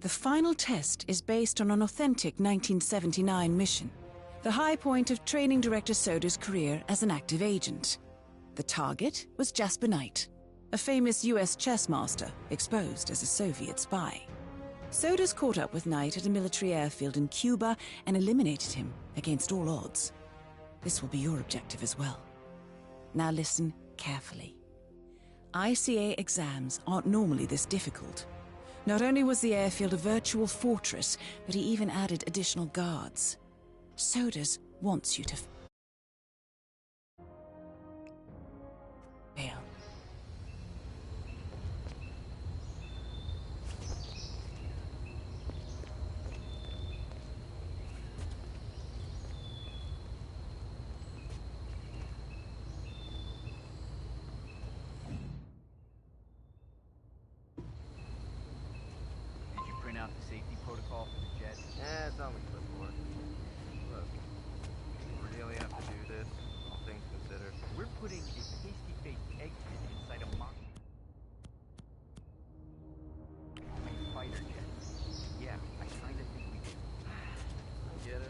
The final test is based on an authentic 1979 mission, the high point of training director Soda's career as an active agent. The target was Jasper Knight, a famous US chess master exposed as a Soviet spy. Soda's caught up with Knight at a military airfield in Cuba and eliminated him against all odds. This will be your objective as well. Now listen carefully. ICA exams aren't normally this difficult. Not only was the airfield a virtual fortress, but he even added additional guards. Sodas wants you to fail. Did you print out the safety protocol for the jet? Yeah, it's on the clipboard. Look, we really have to do this, all things considered. We're putting a pasty-faced exit inside a mock fighter jet. Yeah, I kinda think we do. I get it.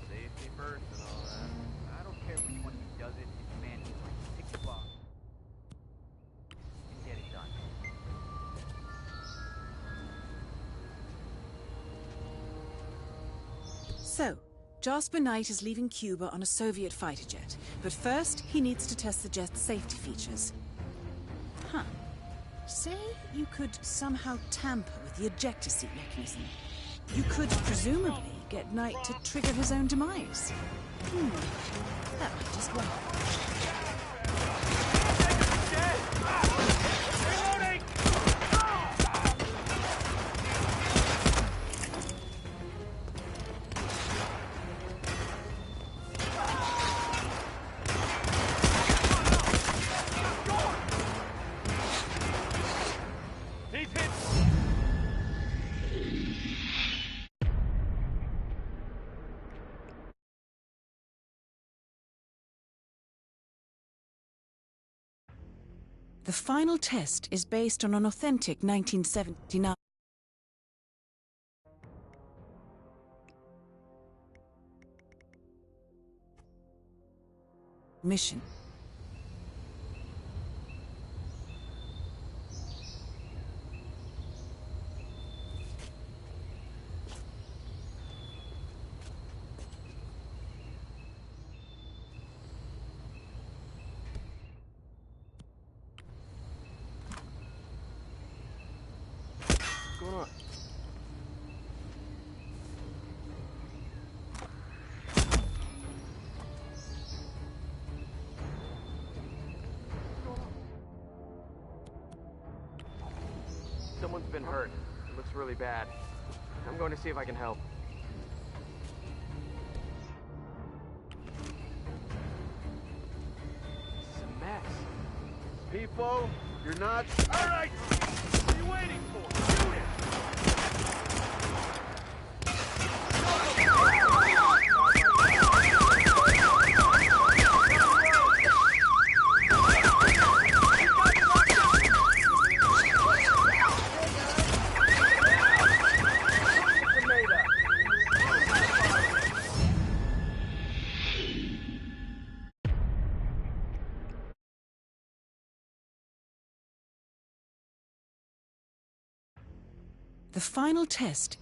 Safety first and all that. I don't care which one who does it, it's mandatory. Pick the box and get it done. So, Jasper Knight is leaving Cuba on a Soviet fighter jet, but first he needs to test the jet's safety features. Say you could somehow tamper with the ejector seat mechanism. You could presumably get Knight to trigger his own demise. That might just work. The final test is based on an authentic 1979 mission. What's going on? Someone's been hurt. It looks really bad. I'm going to see if I can help. It's a mess. People, you're not... All right! What are you waiting for? Shoot it! The final test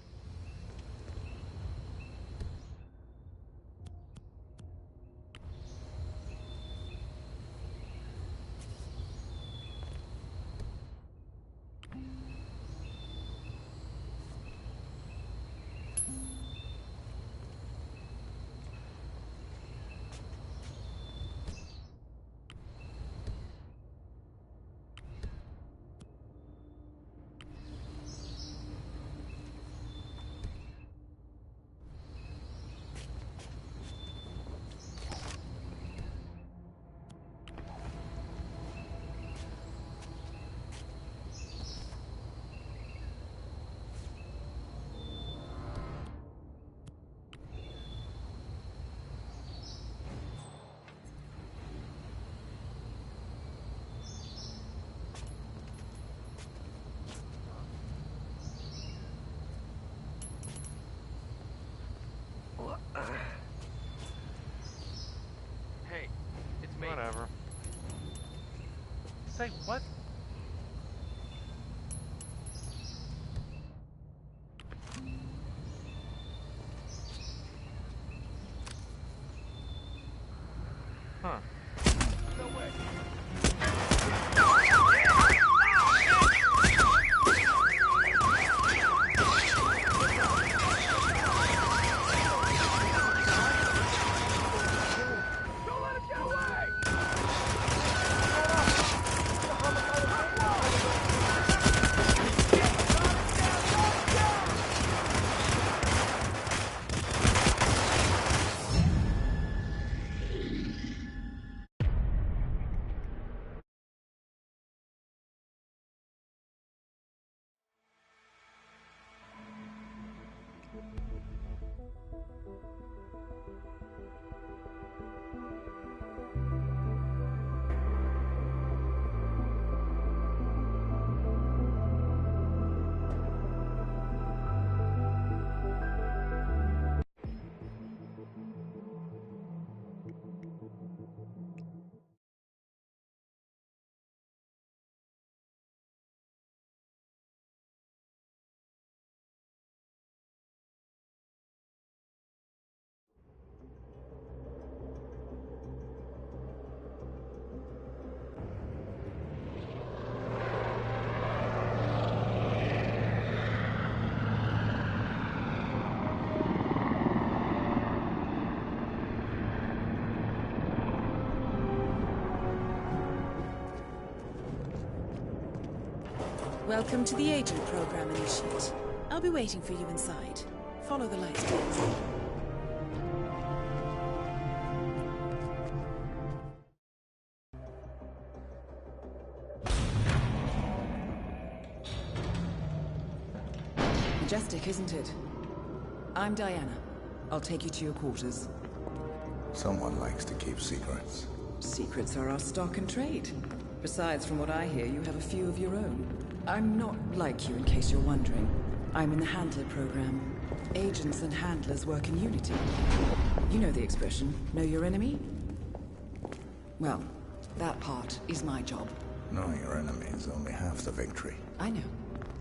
say? What? Huh. No way. Welcome to the Agent Program, Initiate. I'll be waiting for you inside. Follow the lights, please. Majestic, isn't it? I'm Diana. I'll take you to your quarters. Someone likes to keep secrets. Secrets are our stock and trade. Besides, from what I hear, you have a few of your own. I'm not like you, in case you're wondering. I'm in the Handler program. Agents and handlers work in unity. You know the expression, know your enemy? Well, that part is my job. Knowing your enemy is only half the victory. I know.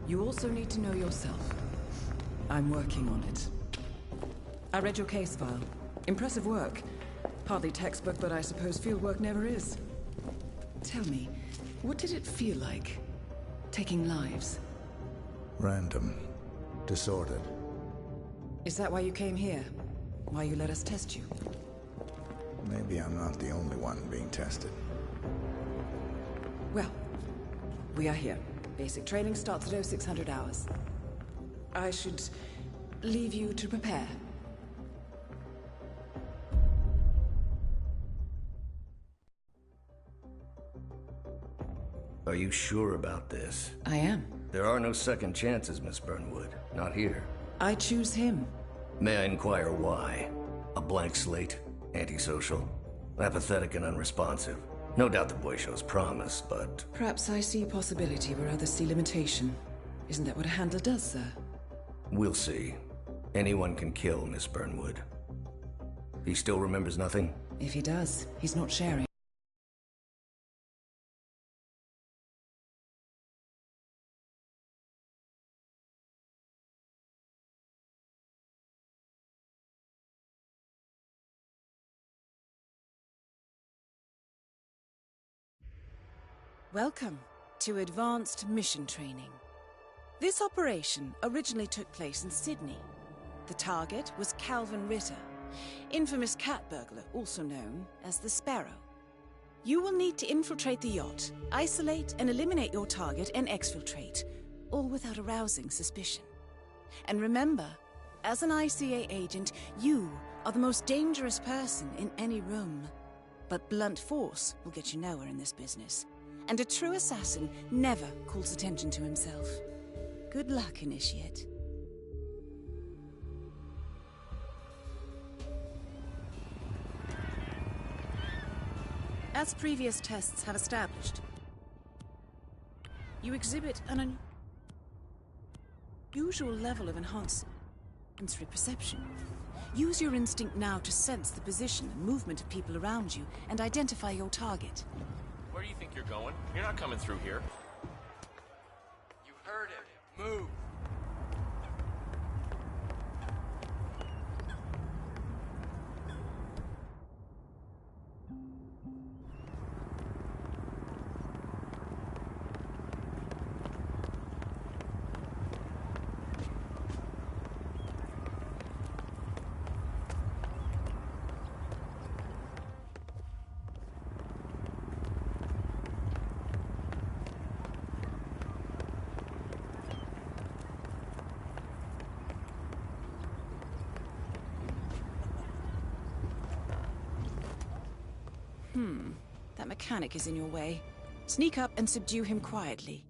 You also need to know yourself. I'm working on it. I read your case file. Impressive work. Hardly textbook, but I suppose fieldwork never is. Tell me, what did it feel like? Taking lives? Random. Disordered. Is that why you came here? Why you let us test you? Maybe I'm not the only one being tested. Well, we are here. Basic training starts at 0600 hours. I should leave you to prepare. Are you sure about this? I am. There are no second chances, Miss Burnwood. Not here. I choose him. May I inquire why? A blank slate? Antisocial? Apathetic and unresponsive? No doubt the boy shows promise, but... Perhaps I see possibility where others see limitation. Isn't that what a handler does, sir? We'll see. Anyone can kill Miss Burnwood. He still remembers nothing? If he does, he's not sharing. Welcome to Advanced Mission Training. This operation originally took place in Sydney. The target was Calvin Ritter, infamous cat burglar, also known as the Sparrow. You will need to infiltrate the yacht, isolate and eliminate your target, and exfiltrate, all without arousing suspicion. And remember, as an ICA agent, you are the most dangerous person in any room. But blunt force will get you nowhere in this business. And a true assassin never calls attention to himself. Good luck, Initiate. As previous tests have established, you exhibit an unusual level of enhanced sensory perception. Use your instinct now to sense the position and movement of people around you and identify your target. Where do you think you're going? You're not coming through here. You heard him. Move. That mechanic is in your way. Sneak up and subdue him quietly.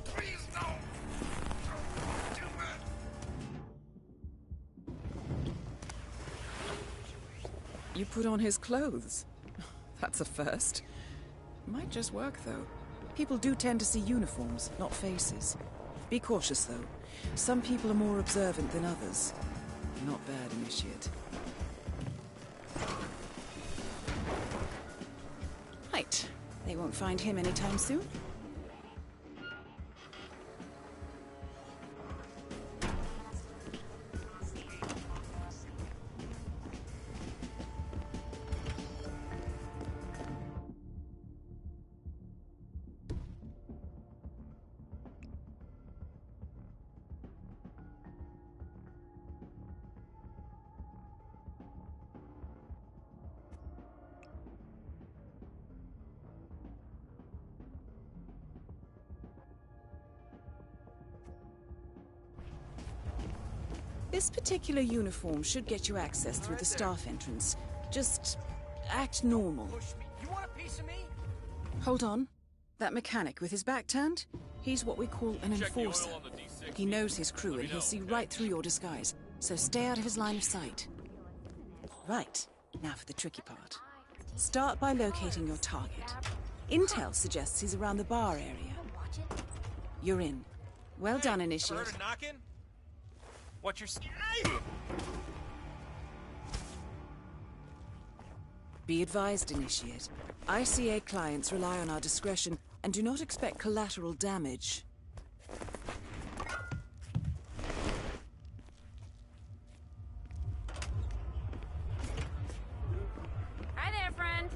Please, no. Do it. You put on his clothes. That's a first. Might just work, though. People do tend to see uniforms, not faces. Be cautious, though. Some people are more observant than others. Not bad, Initiate. Right. They won't find him anytime soon. This particular uniform should get you access through the staff entrance. Just act normal. Push me. You want a piece of me? Hold on. That mechanic with his back turned? He's what we call an enforcer. He knows his crew and he'll see right through your disguise. So stay out of his line of sight. Right. Now for the tricky part. Start by locating your target. Intel suggests he's around the bar area. You're in. Well done, Initiate. Heard a knocking? What's your... Be advised, Initiate. ICA clients rely on our discretion and do not expect collateral damage. Hi there, friend.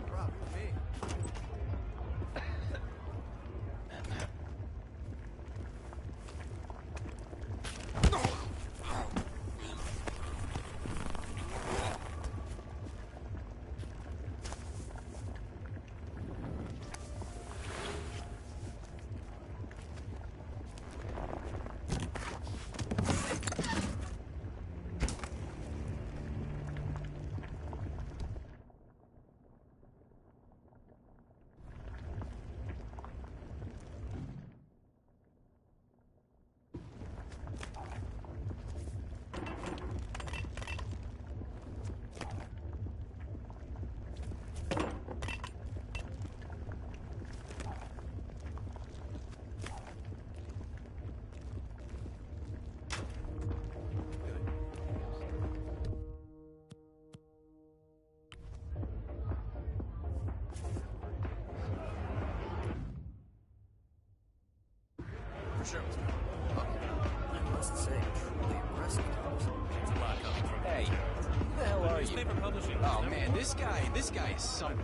Probably me. For sure. I must say, truly impressive. It's a lot coming from... Hey, who the hell are you? Newspaper publishing. Oh man, this guy is something.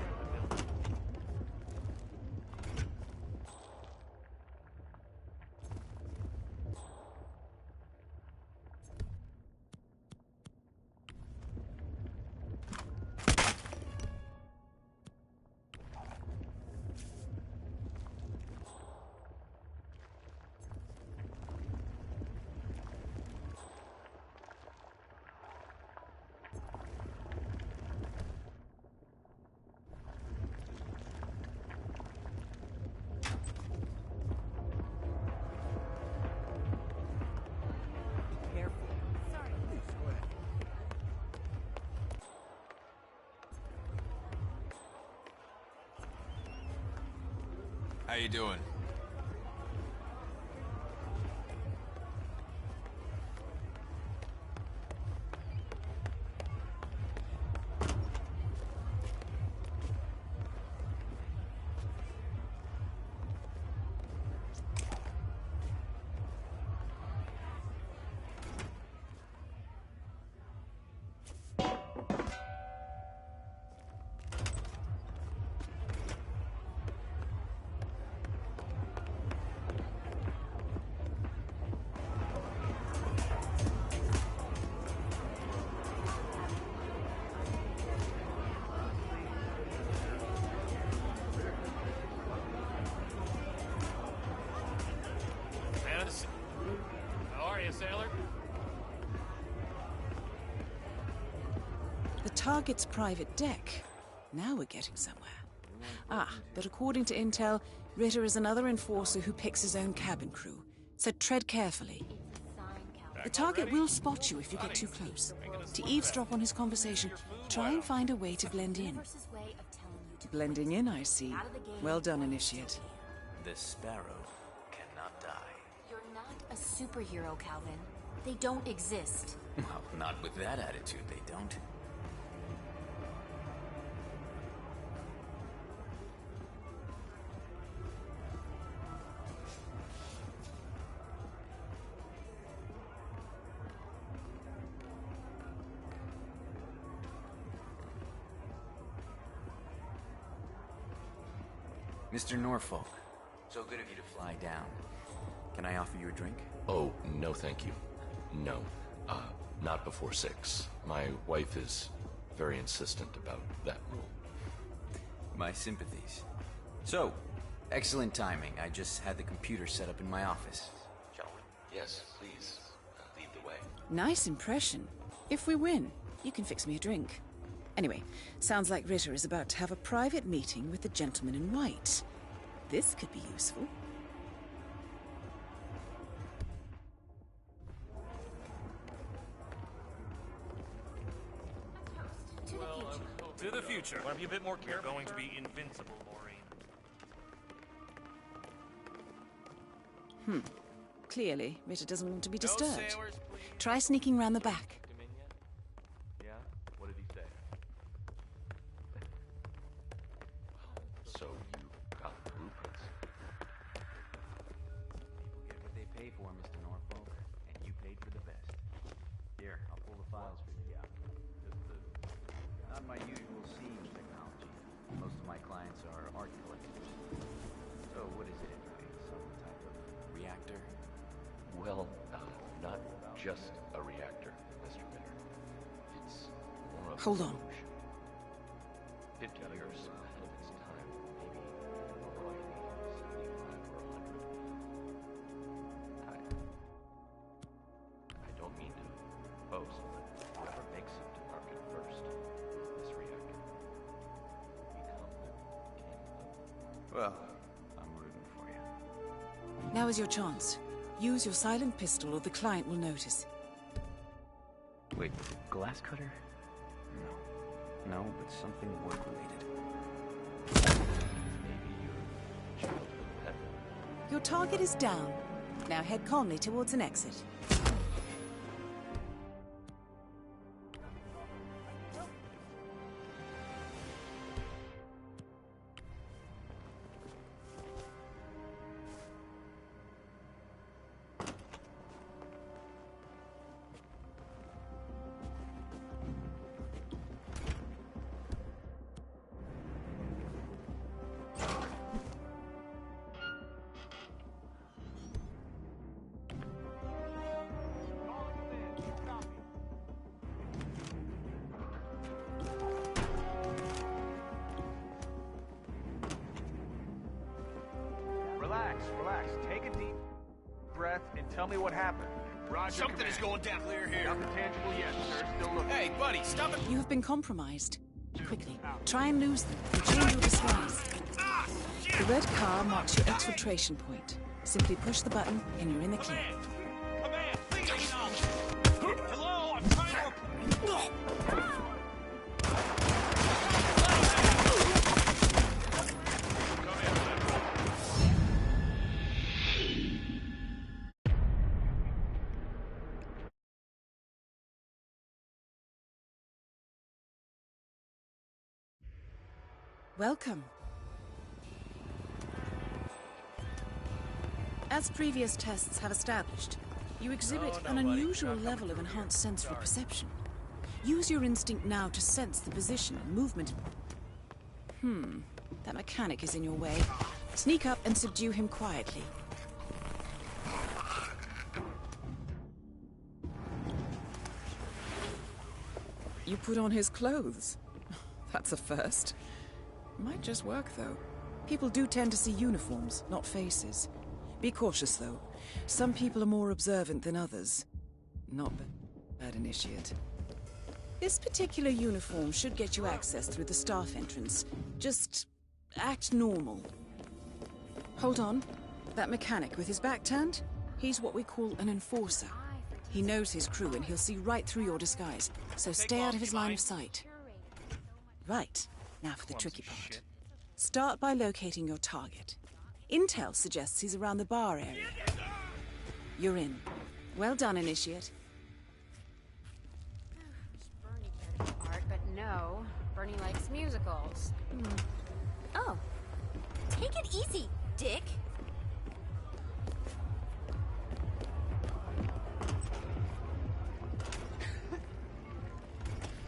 How you doing? The target's private deck. Now we're getting somewhere. But according to intel, Ritter is another enforcer who picks his own cabin crew. So tread carefully. The target will spot you if you get too close. To eavesdrop on his conversation, try and find a way to blend in. Blending in, I see. Well done, Initiate. The sparrow cannot die. You're not a superhero, Calvin. They don't exist. Well, not with that attitude, they don't. Mr. Norfolk, so good of you to fly down. Can I offer you a drink? Oh, no thank you. No. Not before 6. My wife is very insistent about that rule. My sympathies. So, excellent timing. I just had the computer set up in my office. Shall we? Yes, please. Lead the way. Nice impression. If we win, you can fix me a drink. Anyway, sounds like Ritter is about to have a private meeting with the gentleman in white. This could be useful. To the future. Want to be a bit more careful? You're going to be invincible, Maureen. Clearly, Ritter doesn't want to be disturbed. Try sneaking round the back. Yeah? What did he say? So you got the blueprints. People get what they pay for, Mr. Norfolk, and you paid for the best. Here, I'll pull the files for you. Yeah. Not my usual scene technology. Most of my clients are art collectors. So what is it anyway? Some type of reactor? Well, not just a reactor, Mr. Ritter. It's more of Hold on. 50 years ahead of its time, maybe more likely 75 or 100. I don't mean to boast, but whoever makes it to market first, this reactor, will become the king of... Well, I'm rooting for you. Now is your chance. Use your silent pistol or the client will notice. Wait, glass cutter? No. No, but something work-related. Maybe your childhood pet. Your target is down. Now head calmly towards an exit. Relax. Take a deep breath and tell me what happened. Roger. Something is going down. Clear here. Nothing tangible yet, sir. Still looking. Hey, buddy, stop it. You have been compromised. Quickly, try and lose them and change your disguise. The red car marks your exfiltration point. Simply push the button and you're in the clear. Command, please. Hello, I'm trying to... Welcome. As previous tests have established, you exhibit an unusual level of enhanced sensory perception. Use your instinct now to sense the position and movement. That mechanic is in your way. Sneak up and subdue him quietly. You put on his clothes. That's a first. Might just work, though. People do tend to see uniforms, not faces. Be cautious, though. Some people are more observant than others. Not bad, Initiate. This particular uniform should get you access through the staff entrance. Just act normal. Hold on. That mechanic with his back turned? He's what we call an enforcer. He knows his crew and he'll see right through your disguise, so stay out of his line of sight. Right, now for the tricky part. Start by locating your target. Intel suggests he's around the bar area. You're in. Well done, Initiate. Bernie cared about art, but no. Bernie likes musicals. Oh. Take it easy, Dick.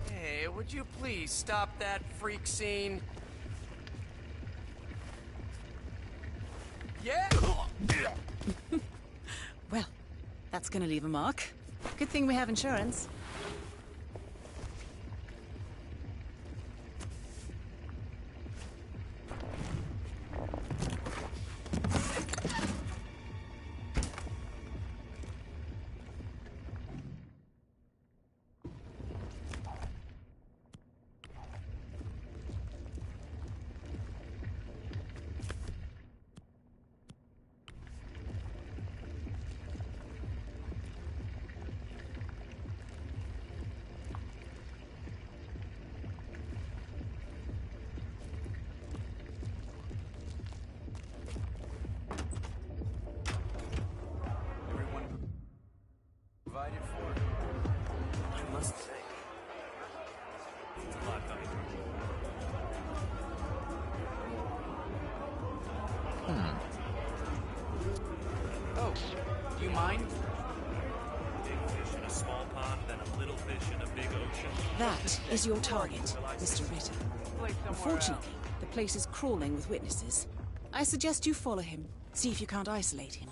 Hey, would you please stop that freak scene? Yeah? Well, that's gonna leave a mark. Good thing we have insurance. Provided for. I must say, it's a lot coming Oh, do you mind? Big fish in a small pond, then a little fish in a big ocean. That is your target, Mr. Ritter. Unfortunately, the place is crawling with witnesses. I suggest you follow him. See if you can't isolate him.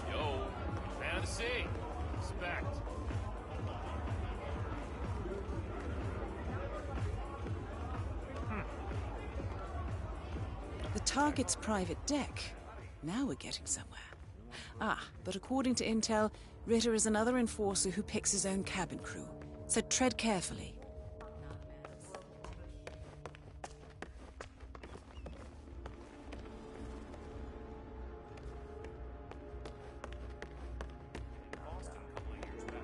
Yo, fantasy. Respect. The target's private deck. Now we're getting somewhere. Ah, but according to Intel, Ritter is another enforcer who picks his own cabin crew. So tread carefully. Boston a couple of years back.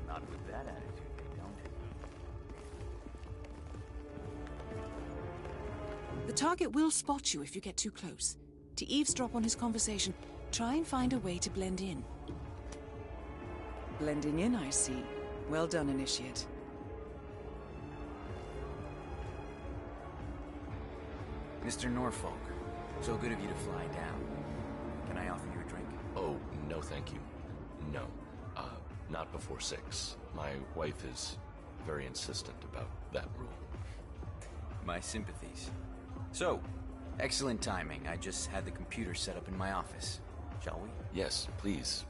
Not with that attitude, they don't. The target will spot you if you get too close. To eavesdrop on his conversation, try and find a way to blend in. Blending in, I see. Well done, Initiate. Mr. Norfolk, so good of you to fly down. Can I offer you a drink? Oh, no thank you. No. Not before 6. My wife is very insistent about that rule. My sympathies. So, excellent timing. I just had the computer set up in my office. Shall we? Yes, please.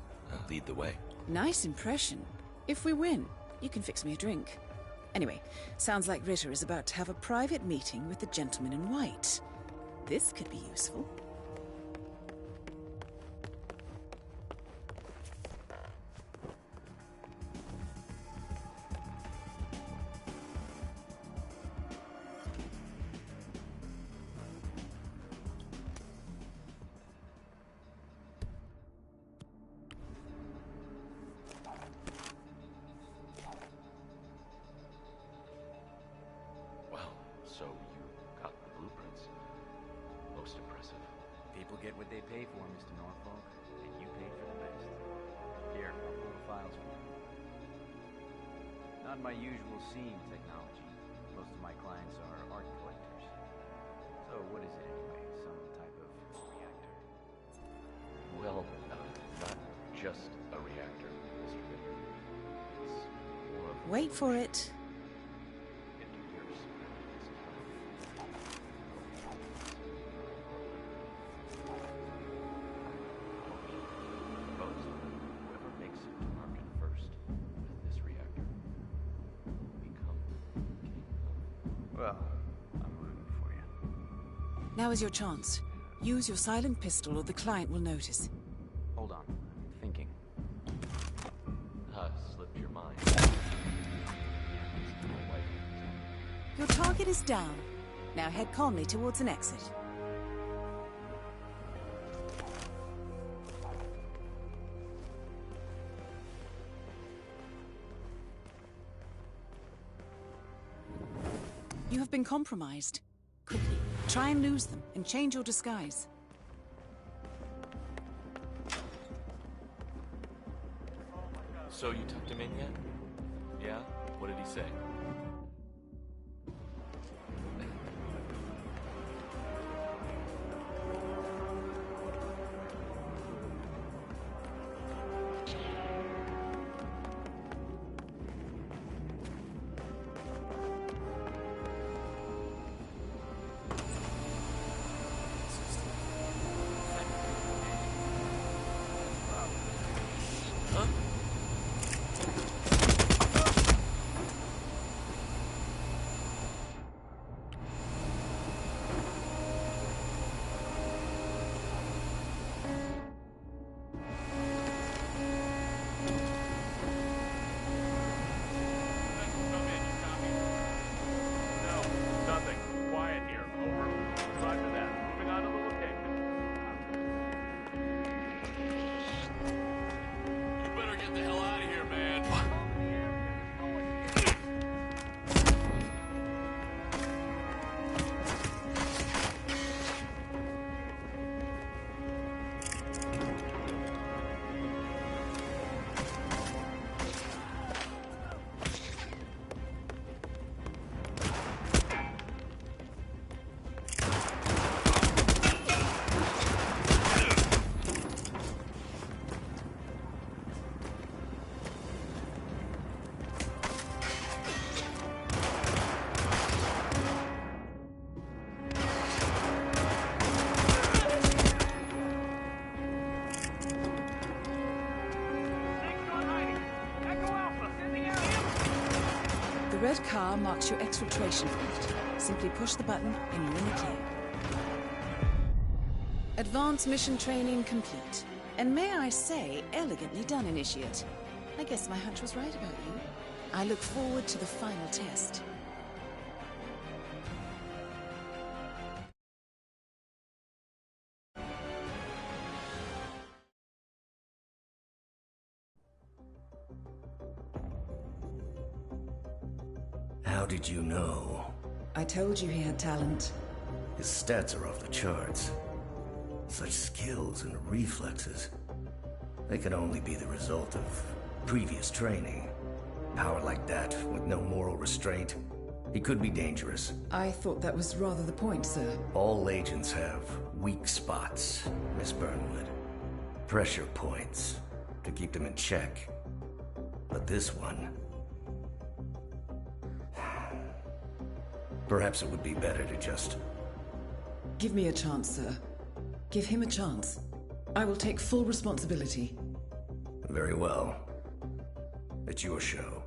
Lead the way. Nice impression. If we win, you can fix me a drink. Anyway, sounds like Ritter is about to have a private meeting with the gentleman in white. This could be useful. Well, so you got the blueprints. Most impressive. People get what they pay for, Mr. Norfolk, and you paid for the best. Here, I'll pull the files for you. Not my usual seeing technology. Most of my clients are art collectors. So what is it anyway? Some type of reactor? Well, not just a reactor, Mr. Ritter. It's more of a Wait for it. Now is your chance. Use your silent pistol or the client will notice. Hold on. Thinking. Slipped your mind. Your target is down. Now head calmly towards an exit. You have been compromised. Quickly, try and lose them and change your disguise. So you tucked him in yet? Yeah? What did he say? The red car marks your exfiltration point. Simply push the button and you're in the clear. Advanced mission training complete. And may I say, elegantly done, Initiate. I guess my hunch was right about you. I look forward to the final test. How did you know? I told you he had talent. His stats are off the charts. Such skills and reflexes. They can only be the result of previous training. Power like that, with no moral restraint, he could be dangerous. I thought that was rather the point, sir. All agents have weak spots, Miss Burnwood. Pressure points, to keep them in check. But this one... Perhaps it would be better to just... Give me a chance, sir. Give him a chance. I will take full responsibility. Very well. It's your show.